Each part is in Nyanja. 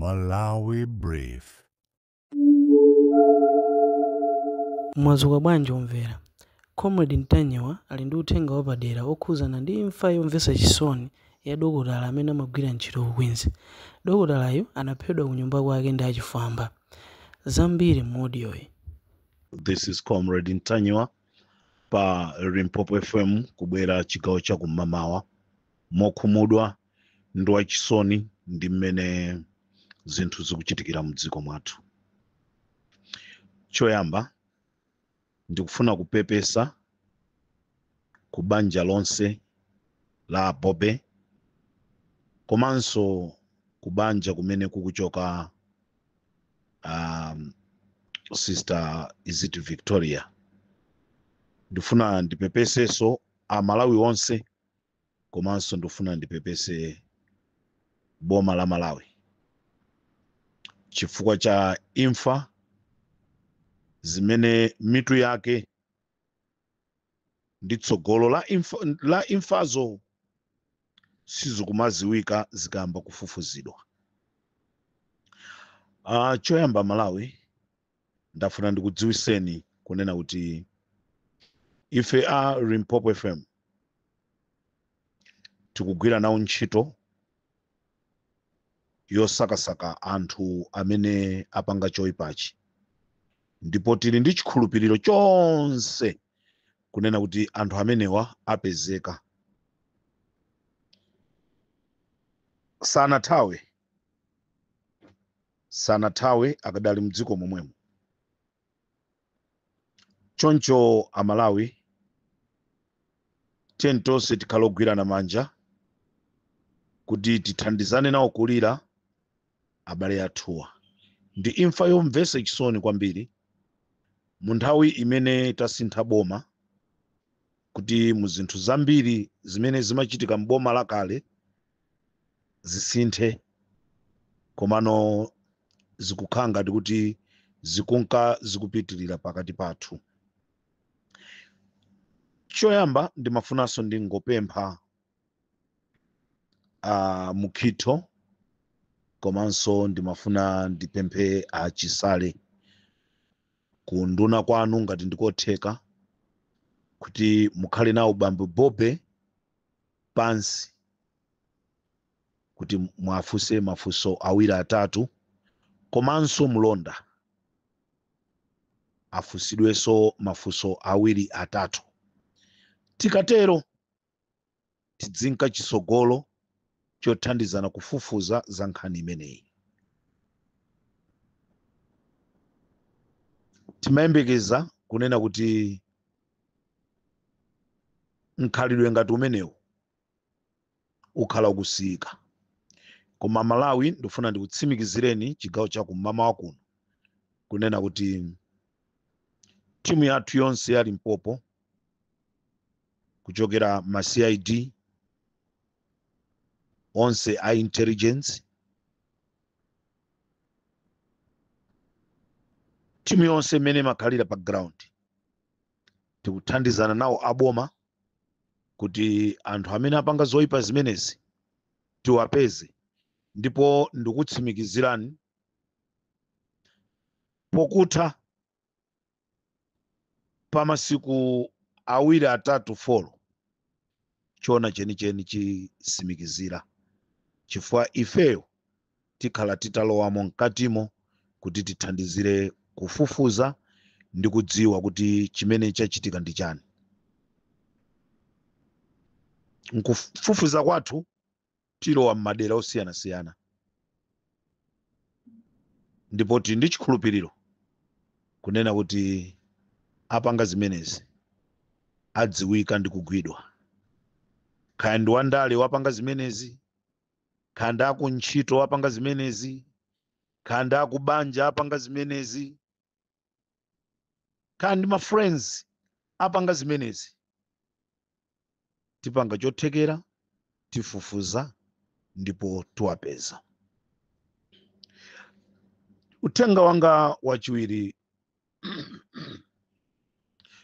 Malawi Brief. Mwazuka bwanji omvera. Comrade Ntanyewa ali ndi uthenga wapadera okhuzana ndi imfa yomvetsa chisoni ya dokotala amene amagwira ntchito ku Queens. Dokotalayo anaphedwa ku nyumba kwake ndi achifwamba. Zambiri m'audio. This is Comrade Ntanyewa pa Limpopo FM kubwera chigawo cha kumamawa mokhumudwa ndi wachisoni ndi mmene zinthu zikuchitikira mdziko mwathu. Choyamba ndikufuna kupepesa ku banja lonse la Bobe komanso ku banja kumene kukuchoka Sister Iziti Victoria. Ndifuna ndipepeseso Malawi onse komanso ndifuna ndipepese boma la Malawi chifukwa cha imfa zimene mitu yake ndi tsogolo la imfazo sizikumaziwika zikamba kufufuzidwa. Choyamba Malawi ndafuna ndikudziwiseni kunena kuti ife a Limpopo FM tikugwira nawo ntchito yosakasaka anthu amene apanga choyipachi, ndipo tili ndi chikhulupiriro chonse kunena kuti anthu amenewa apezeka. Sanathawe akadali mdziko momwemo. Choncho Amalawi tiyeni tonse tikhale ogwirana manja kuti tithandizane nawo kulira abale athuwa. Ndi imfa yomvetsa chisoni kwambiri mu nthawi imene tasintha boma kuti mu zinthu zambiri zimene zimachitika m'boma lakale zisinthe komano zikukhala ngati kuti zikunka zikupitirira pakati pathu. Choyamba ndimafunanso ndingopempha Mukhitho komanso ndimafuna ndipemphe achisale kunduna kwanu ngati ndikotheka kuti mukhale nawo bambo Bobe pansi kuti mwafunse mafunso awiri atatu komanso mlonda afunsidwenso mafunso awiri atatu. Tikatero tidzinka chisogolo chothandizana kufufuza za nkhani imeneyi. Timayembekeza kunena kuti mkhalidwe ngati umenewu ukhala ukusiyika, koma Malawi ndifuna ndikutsimikizireni chigawo cha kumamawa kuno kunena kuti timu yathu yonse ya Limpopo kuchokera ma CID onse a intelligence, timu yonse imene makhalira pa ground tikuthandizana nawo aboma kuti anthu amene apanga zoyipa zimenezi tiwapeze, ndipo ndikutsimikizirani pokutha pa masiku awiri atatu folo chona chenicheni chisimikizira, chifukwa ifeyo tikhala titalowamo mkatimo kuti tithandizire kufufuza ndi kudziwa kuti chimene chachitika ndi chani. Nkufufuza kwathu tilowa m'madera osiyanasiyana, ndipo tili ndi chikhulupiriro kunena kuti apanga zimenezi adziwika ndi kugwidwa. Kaya ndi wandale wapanga zimenezi, kaya ndi akuntchito wapanga zimenezi, kaya ndi akubanja apanga zimenezi, kaya ndi ma friends apanga zimenezi, tipanga chothekera tifufuza ndipo tiwapeza. Uthenga wanga wachiwiri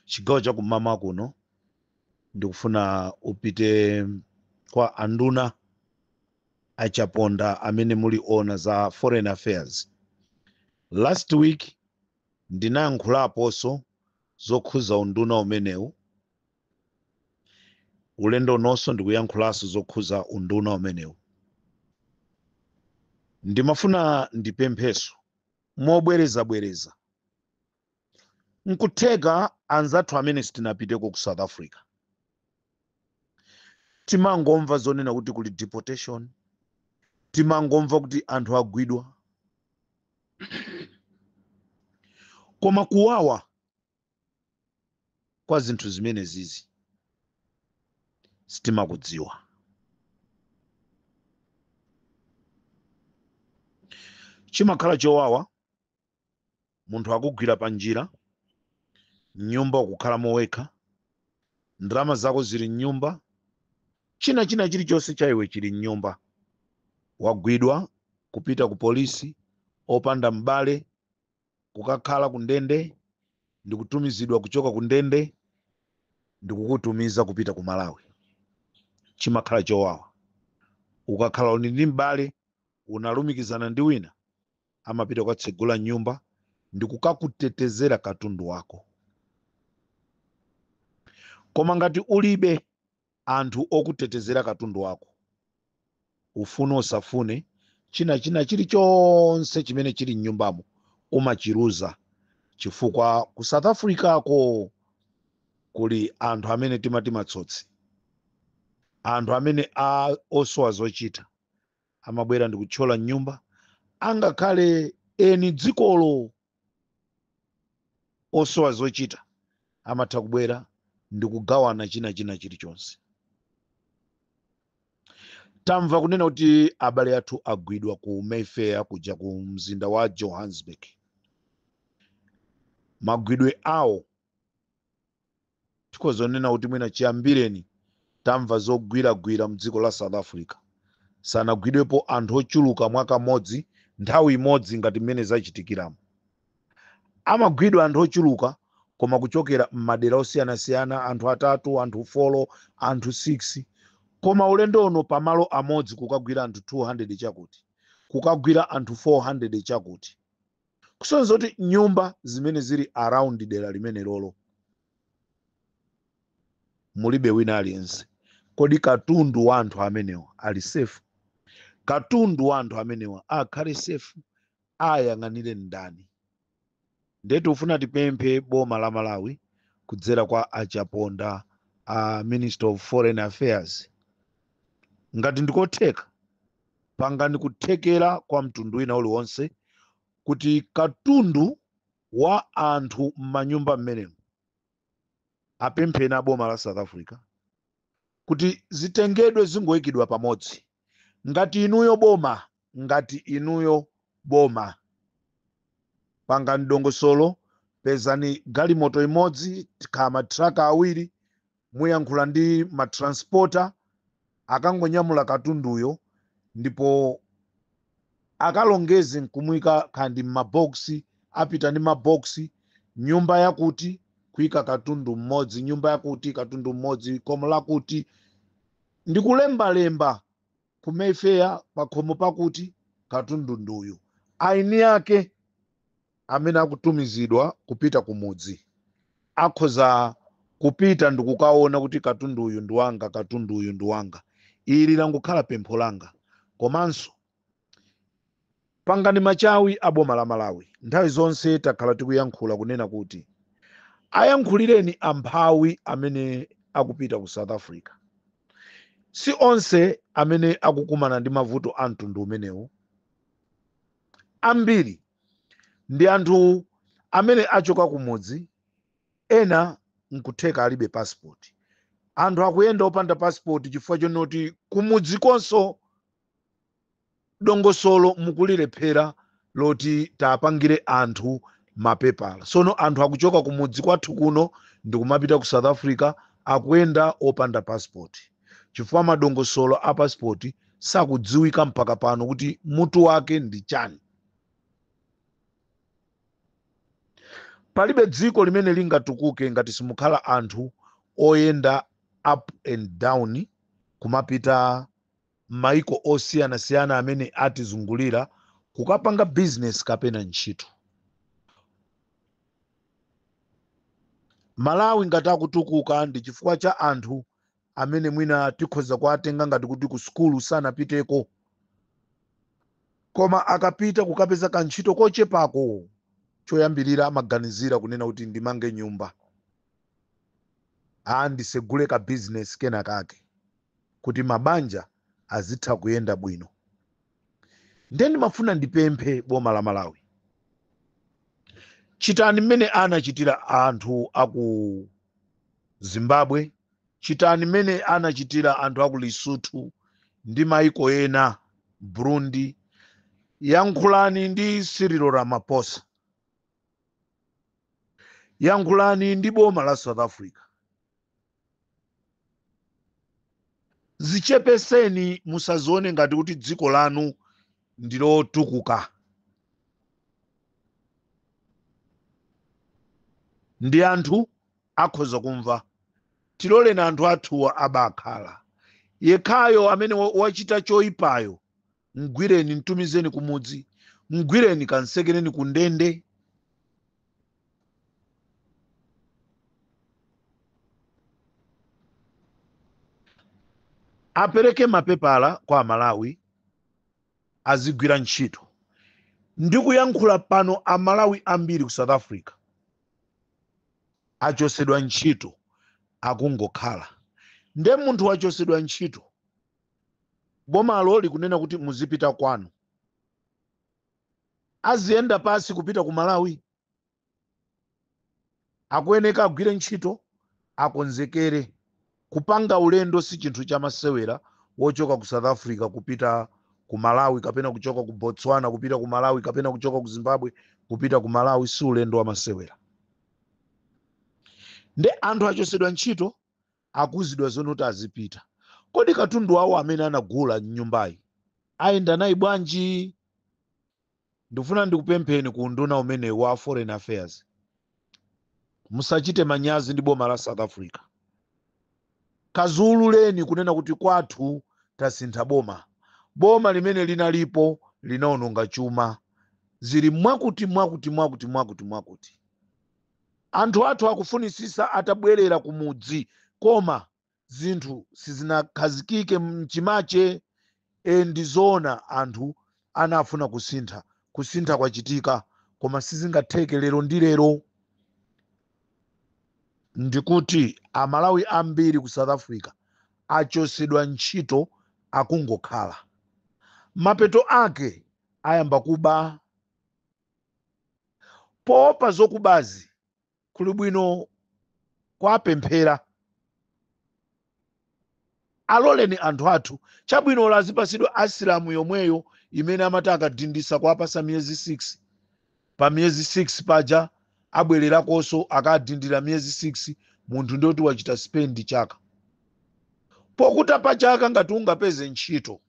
chigawo cha kumamawa kuno ndikufuna upite kwa anduna achaponda amene muli ona za foreign affairs. Last week ndinayankhulaponso zokhuza unduna umenewu. Ulendo nonso ndikuyankhulanso zokhuza unduna umenewu. Ndimafuna ndipempheso mobwereza nkutheka anzathu amene sitinapiteko ku South Africa timangomva zonena kuti kuli deportation, timangomva kuti anthu agwidwa, koma kuwawa kwa zinthu zimene zizi sitimakudziwa. Chimakhala chowawa munthu akugwira pa njira, nyumba ukukhalamo wekha, ndalama zako zili mnyumba, china chilichonse cha iwe chili mnyumba, wagwidwa kupita ku polisi opanda m'bale, kukakhala ku ndende, ndikutumizidwa kuchoka ku ndende, ndikukutumiza kupita ku Malawi. Chimakhala chowawa. Ukakhala uli ndi m'bale unalumikizana ndi wina, amapita kukatsegula nyumba ndikukakutetezera katundu wako. Koma ngati ulibe anthu okutetezera katundu wako, ufune usafune, china chilichonse chimene chili mnyumbamo umachiruza, chifukwa ku South Africa ko kuli anthu amene timati matsotsi, anthu amene osowa zochita, amabwera ndi kuthyola nyumba, angakhale eni dzikolo osowa zochita amatha kubwera ndi kugawana china chilichonse. Tamva kunena kuti abale athu agwidwa ku Mayfair kuja ku mzinda wa Johannesburg. Magwidwe awo tikozonena kuti mwina chiyambireni tamva zogwiragwira mdziko la South Africa. Sanagwidwepo anthu ochuluka mwaka modzi, nthawi imodzi ngati mmene zachitikiramo. Amagwidwa anthu ochuluka koma kuchokera m'madera osiyanasiyana, anthu atatu, anthu 4, anthu 6. Koma ulendo ono pamalo amodzi kukagwira anthu 200 chakuti, kukagwira anthu 400 chakuti. Kusonza kuti nyumba zimene zili around dera limene lolo mulibe wina aliyense. Kodi katundu wa anthu amenewa ali safe? Katundu wa anthu amenewa akhale safe, ayang'anire ndani? Ndetu ufuna tipemphe boma la Malawi kudzera kwa achaponda Minister of Foreign Affairs, ngati ndikotheka pangani kuthekera kwa mtundu wina uliwonse kuti katundu wa anthu m'manyumba mmenemu apempheni a boma la South Africa kuti zitengedwe zingoyikidwa pamodzi. Ngati inuyo boma pangani dongosolo, pezani galimoto imodzi, kaya matraka awiri, muyankhula ndi matransporter akangonyamula katunduyo, ndipo akalongeze nkumwika kandi m'maboksi, apita ndi maboksi, nyumba yakuti kuyika katundu mmodzi, nyumba yakuti katundu mmodzi, khomo lakuti, ndikulembalemba ku Mayfair pakhomo pakuti katundu nduyu. Aini yake amene akutumizidwa kupita kumudzi akhoza kupita ndikukaona kuti katundu uyu ndi wanga, katundu uyu ndi wanga. Ili langukhala pempho langa. Komanso pangani machawi a boma la Malawi. Nthawi zonse takhala tikuyankhula kunena kuti ayankhulireni amphawi amene akupita ku South Africa. Si onse amene akukumana ndi mavuto a mtundu umenewu. Ambiri ndi anthu amene achoka kumudzi, ena nkutheka alibe passport. Anthu akuyenda opanda passport chifukwa chonoti kumudzi konso dongosolo mukulilephera loti tapangire anthu mapepala. Sono anthu akuchoka kumudzi kwathu kuno ndikumapita ku South Africa akuyenda opanda passport, chifukwa madongosolo a passport sakudziwika mpaka pano kuti mutu wake ndi chani. Palibe dziko limene lingatukuke ngati simukhala anthu oyenda up and down kumapita maiko osiyana-siyana amene atizungulira kukapanga business kapena ntchito. Malawi ngati akutukuka ndi chifukwa cha anthu amene mwina tikhoza kuwatenga ngati kuti ku sukulu sanapiteko, koma akapita kukapeza kantchito kochepako choyambirira amaganizira kunena kuti ndimange nyumba, ndisegule ka business kena kake kuti mabanja azitha kuyenda bwino. Ndeni mafuna ndipemphe boma la Malawi, chitani mmene anachitira anthu aku Zimbabwe, chitani mmene anachitira anthu aku Lesotho ndi maiko ena, Burundi. Yankhulani ndi Cyril Ramaphosa, yankhulani ndi boma la South Africa, zichepeseni, musazione ngati kuti dziko lanu ndilotukuka. Ndi anthu akhoza kumva, tiloleni anthu athuwa abakhala. Yekhayo amene wachita choyipayo mgwireni, mtumizeni kumudzi, mgwireni kansekereni ku ndende. Apereke mapepala kwa Malawi azigwira ntchito. Ndikuyankhula pano Amalawi ambiri ku South Africa achosedwa ntchito akungokhala. Nde munthu wachosedwa ntchito, bomalo likunena kuti muzipita kwanu, aziyenda pasi kupita ku Malawi? Akuyeneka agwire ntchito, akonzekere. Kupanga ulendo si chinthu chamasewera wochoka ku South Africa kupita ku Malawi, kapena kuchoka ku Botswana kupita ku Malawi, kapena kuchoka ku Zimbabwe kupita ku Malawi, si ulendo wamasewera. Nde anthu achosedwa ntchito akuzidwa zonoti azipita. Kodi katundu wawo amene anagula nyumbayi ayenda nayi bwanji? Ndifuna ndikupempheni ku unduna umene wa Foreign Affairs, musachite manyazi ndi boma la South Africa. Kazululeni kunena kuti kwathu tasintha boma. Boma limene linalipo linaononga chuma, zili mwakuti mwakuti mwakuti mwakuti mwakuti. Anthu athu akufunisisa atabwerera kumudzi, koma zinthu sizinakhazikike mchimache. Ndizoona anthu anafuna kusintha kwachitika, koma sizingatheke lero ndi lero. Ndikuti Amalawi ambiri ku South Africa achosedwa ntchito akungokhala. Mapeto ake ayamba kuba. Poopa zokubazi kuli bwino kwapemphera. Aloleni anthu athu, chabwino lazipasidwa asilamu yomweyo imene amati akadindisa kwapasa miyezi 6. Pa miyezi 6 paja abwererakonso akadindira miyezi 6, munthu ndoti wachita spendi chaka. Pokuta pa chaka ngati ungapeze ntchito,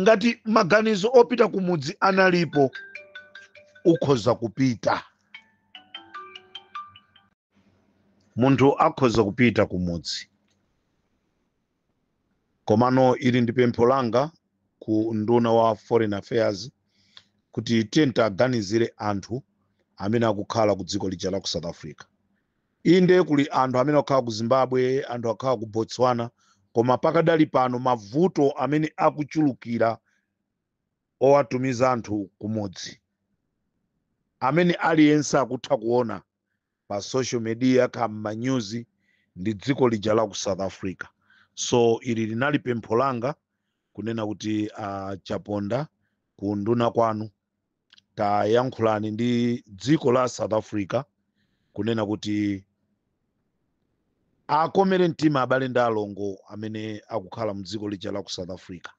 ngati maganizo opita kumudzi analipo, ukhoza kupita. Munthu akhoza kupita kumudzi. Komano ili ndi pempho langa ku nduna wa Foreign Affairs kuti tenta aganizire anthu amene akukhala ku dziko lija la ku South Africa. Inde kuli anthu amene akukhala ku Zimbabwe, anthu akukhala ku Botswana, koma pakadali pano mavuto amene akuchulukira owatumiza anthu kumudzi, amene aliyense akutha kuona pa social media kama news, ndi dziko lija la ku South Africa. So ili linali pempho langa kunena kuti chaponda ku nduna kwanu tayankhulani ndi dziko la South Africa kunena kuti akomere mtima abale ndi alongo amene akukhala mdziko lija la ku South Africa.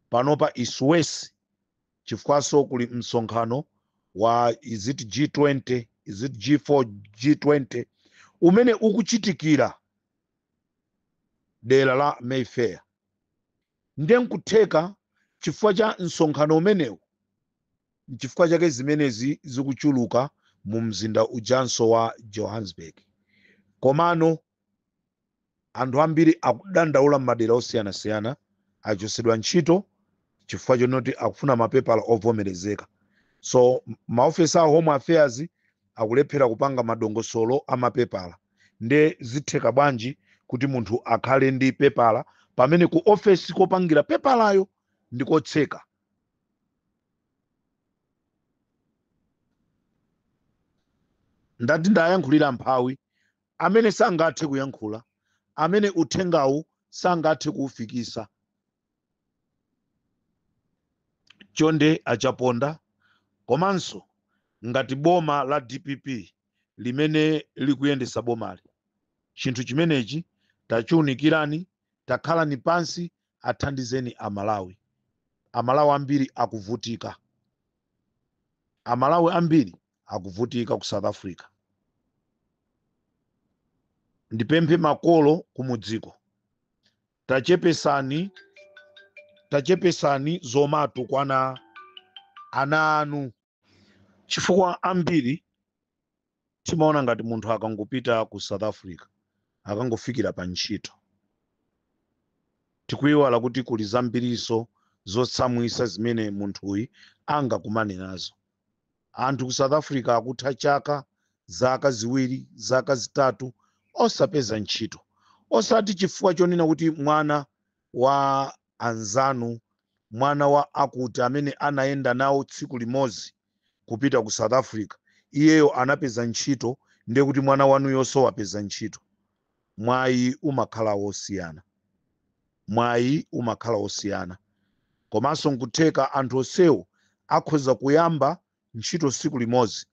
Panopa iswesi chifukwaso kuli msonkhano wa is it G20, is it G4, G20 umene ukuchitikira dera la Mayfair. Ndiye nkutheka chifukwa cha msonkhano umenewu, chifukwa chake zimenezi zikuchuluka mu mzinda ujanso wa Johannesburg. Komano anthu ambiri akudandaula m'madera osiyanasiyana achosedwa ntchito chifukwa chonoti akufuna mapepala ovomerezeka. So maofesi a Home Affairs akulephera kupanga madongosolo a mapepala. Nde zitheka bwanji kuti munthu akhale ndi pepala pamene ku ofesi kopangira pepalayo ndikotseka. Ndati ndayankhulira mphawi amene sangathe kuyankhula, amene uthengawu sangathe kuufikisa. Chonde achaponda, komanso ngati boma la DPP limene likuyendesa bomali, chinthu chimenechi tachiunikirani, takhalani pansi, athandizeni Amalawi. Amalawi ambiri akuvutika. Amalawi ambiri akuvutika ku South Africa. Ndipemphe makolo kumudziko, tachepesani zomatu kwana ana anu, chifukwa ambiri timaona ngati munthu akangopita ku South Africa akangofikira pa ntchito. Tikuyiwala kuti kuli zambiriso zotsamwisa zimene munthuyu angakumane nazo. Anthu ku South Africa akutha chaka, zaka ziwiri, zaka zitatu osapeza ntchito, osati chifukwa chonena kuti mwana wa anzanu, mwana wa akuti amene anayenda nawo tsiku limodzi kupita ku South Africa iyeyo anapeza ntchito, ndiye kuti mwana wanu yonso wapeza ntchito. Mwayi umakhala wosiyana, mwayi umakhala wosiyana. Komanso nkutheka anthu onsewo akhoza kuyamba ntchito tsiku limodzi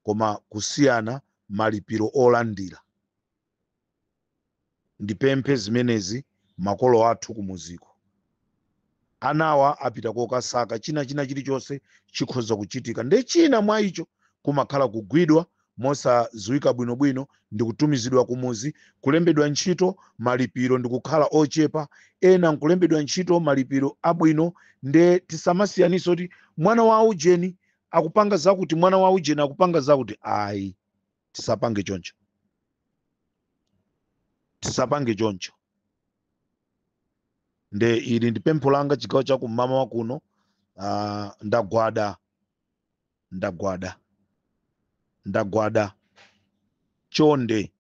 koma kusiyana malipiro olandira. Ndipemphe zimenezi makolo athu kumuziko. Anawa apita kokasaka china chilichonse chikhoza kuchitika. Nde china mwa icho kumakhala kugwidwa mosadziwika bwinobwino ndi kutumizidwa kumuzi, kulembedwa ntchito malipiro ndi kukhala ochepa, ena nkulembedwa ntchito malipiro abwino. Nde tisamasiyaniso kuti mwana wa ujeni akupanga zakuti, mwana wa ujeni akupanga zakuti. Ayi, tisapange choncho, tisapange choncho. Nde ili ndi pempho langa chigawo cha kum'mawa kuno. Ndagwada chonde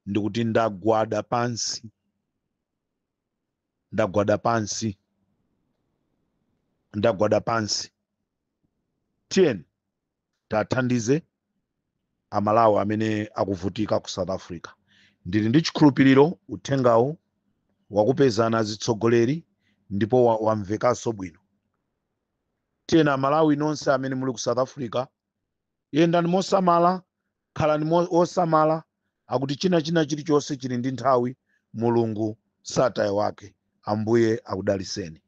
ndikuti ndagwada pansi. Tiyeni tathandize Amalawi amene akuvutika ku South Africa. Ndili ndi chikhulupiriro uthengawo wakupezana zitsogoleri ndipo wamvekanso bwino. Tiyeni Amalawi nonse amene muli ku South Africa, yendani mosamala, khalani osamala, akuti china chilichonse chili ndi nthawi, Mulungu sataya wake. Ambuye akudaliseni.